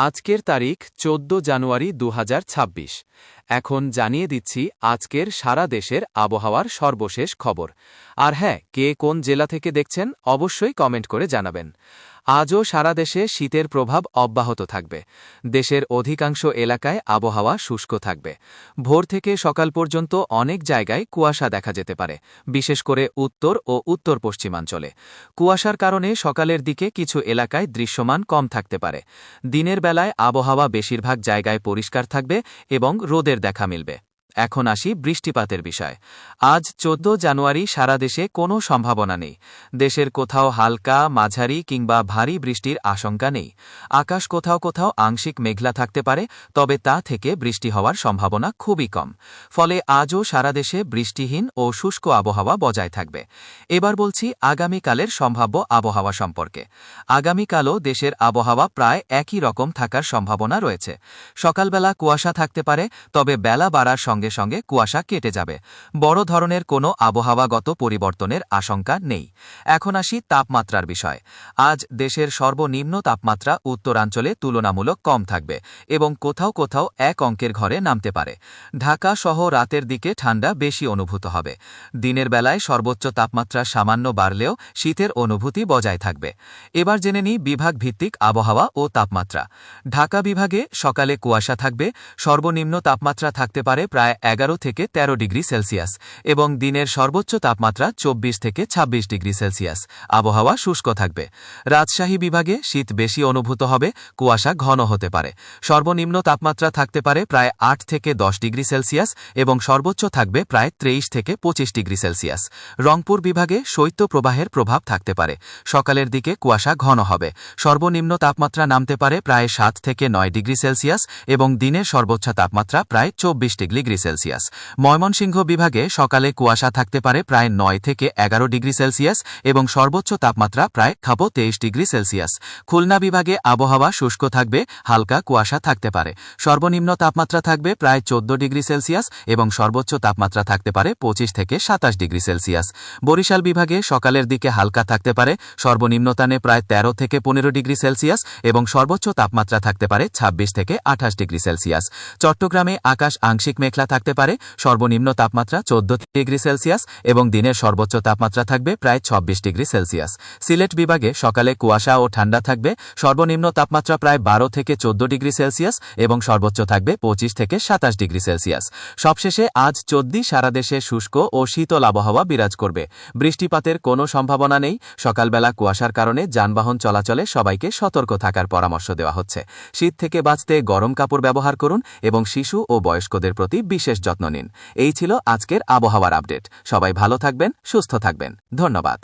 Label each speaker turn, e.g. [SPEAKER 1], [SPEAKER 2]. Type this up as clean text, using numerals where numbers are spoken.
[SPEAKER 1] আজকের তারিখ ১৪ জানুয়ারি ২০২৬। এখন জানিয়ে দিচ্ছি আজকের সারা দেশের আবহাওয়ার সর্বশেষ খবর। আর হ্যাঁ, কে কোন জেলা থেকে দেখছেন অবশ্যই কমেন্ট করে জানাবেন। আজও সারা দেশে শীতের প্রভাব অব্যাহত থাকবে। দেশের অধিকাংশ এলাকায় আবহাওয়া শুষ্ক থাকবে। ভোর থেকে সকাল পর্যন্ত অনেক জায়গায় কুয়াশা দেখা যেতে পারে, বিশেষ করে উত্তর ও উত্তর পশ্চিমাঞ্চলে। কুয়াশার কারণে সকালের দিকে কিছু এলাকায় দৃশ্যমান কম থাকতে পারে। দিনের বেলায় আবহাওয়া বেশিরভাগ জায়গায় পরিষ্কার থাকবে এবং রোদের দেখা মিলবে। এখন আসি বৃষ্টিপাতের বিষয়। আজ ১৪ জানুয়ারি সারা দেশে কোনো সম্ভাবনা নেই। দেশের কোথাও হালকা, মাঝারি কিংবা ভারী বৃষ্টির আশঙ্কা নেই। আকাশ কোথাও কোথাও আংশিক মেঘলা থাকতে পারে, তবে তা থেকে বৃষ্টি হওয়ার সম্ভাবনা খুবই কম। ফলে আজও সারা দেশে বৃষ্টিহীন ও শুষ্ক আবহাওয়া বজায় থাকবে। এবার বলছি আগামীকালের সম্ভাব্য আবহাওয়া সম্পর্কে। আগামীকালও দেশের আবহাওয়া প্রায় একই রকম থাকার সম্ভাবনা রয়েছে। সকালবেলা কুয়াশা থাকতে পারে, তবে বেলা বাড়ার সঙ্গে সঙ্গে কুয়াশা কেটে যাবে। বড় ধরনের কোনো আবহাওয়াগত পরিবর্তনের আশঙ্কা নেই। এখন আসি তাপমাত্রার বিষয়। আজ দেশের সর্বনিম্ন তাপমাত্রা উত্তরাঞ্চলে তুলনামূলক কম থাকবে এবং কোথাও কোথাও এক অঙ্কের ঘরে নামতে পারে। ঢাকা সহ রাতের দিকে ঠান্ডা বেশি অনুভূত হবে। দিনের বেলায় সর্বোচ্চ তাপমাত্রা সামান্য বাড়লেও শীতের অনুভূতি বজায় থাকবে। এবার জেনে নিই বিভাগ ভিত্তিক আবহাওয়া ও তাপমাত্রা। ঢাকা বিভাগে সকালে কুয়াশা থাকবে। সর্বনিম্ন তাপমাত্রা থাকতে পারে প্রায় 11 থেকে 13 ডিগ্রি সেলসিয়াস এবং দিনের সর্বোচ্চ তাপমাত্রা 24 থেকে 26 ডিগ্রি সেলসিয়াস। আবহাওয়া শুষ্ক থাকবে। রাজশাহী বিভাগে শীত বেশি অনুভূত হবে, কুয়াশা ঘন হতে পারে। সর্বনিম্ন তাপমাত্রা থাকতে পারে প্রায় 8 থেকে 10 ডিগ্রি সেলসিয়াস এবং সর্বোচ্চ থাকবে প্রায় 23 থেকে 25 ডিগ্রি সেলসিয়াস। রংপুর বিভাগে শৈত্যপ্রবাহের প্রভাব থাকতে পারে। সকালের দিকে কুয়াশা ঘন হবে। সর্বনিম্ন তাপমাত্রা নামতে পারে প্রায় 7 থেকে 9 ডিগ্রি সেলসিয়াস এবং দিনের সর্বোচ্চ তাপমাত্রা প্রায় 24 ডিগ্রি সেলসিয়াস। ময়মনসিংহ বিভাগে সকালে কুয়াশা থাকতে পারে প্রায় 9 থেকে 11 ডিগ্রি সেলসিয়াস এবং সর্বোচ্চ তাপমাত্রা প্রায় 23 ডিগ্রি সেলসিয়াস। খুলনা বিভাগে আবহাওয়া শুষ্ক থাকবে, হালকা কুয়াশা থাকতে পারে। সর্বনিম্ন তাপমাত্রা থাকবে প্রায় 14 ডিগ্রি সেলসিয়াস এবং সর্বোচ্চ তাপমাত্রা থাকতে পারে 25 থেকে 27 ডিগ্রি সেলসিয়াস। বরিশাল বিভাগে সকালের দিকে হালকা থাকতে পারে। সর্বনিম্ন তানে প্রায় 13 থেকে 15 ডিগ্রি সেলসিয়াস এবং সর্বোচ্চ তাপমাত্রা থাকতে পারে 26 থেকে 28 ডিগ্রি সেলসিয়াস। চট্টগ্রামে আকাশ আংশিক মেঘলা থাকতে পারে। সর্বনিম্ন তাপমাত্রা 14 ডিগ্রি সেলসিয়াস এবং দিনের সর্বোচ্চ তাপমাত্রা থাকবে প্রায় 26 ডিগ্রি সেলসিয়াস। সিলেট বিভাগে সকালে কুয়াশা ও ঠান্ডা থাকবে। সর্বনিম্ন তাপমাত্রা প্রায় 12 থেকে 14 ডিগ্রি সেলসিয়াস এবং সর্বোচ্চ থাকবে 25 থেকে 27 ডিগ্রি সেলসিয়াস। সবশেষে আজ 14 সারা দেশে শুষ্ক ও শীতল আবহাওয়া বিরাজ করবে। বৃষ্টিপাতের কোনো সম্ভাবনা নেই। সকালবেলা কুয়াশার কারণে যানবাহন চলাচলে সবাইকে সতর্ক থাকার পরামর্শ দেওয়া হচ্ছে। শীত থেকে বাঁচতে গরম কাপড় ব্যবহার করুন এবং শিশু ও বয়স্কদের প্রতি বিশেষ যত্ন নিন। এই ছিল আজকের আবহাওয়ার আপডেট। সবাই ভালো থাকবেন, সুস্থ থাকবেন। ধন্যবাদ।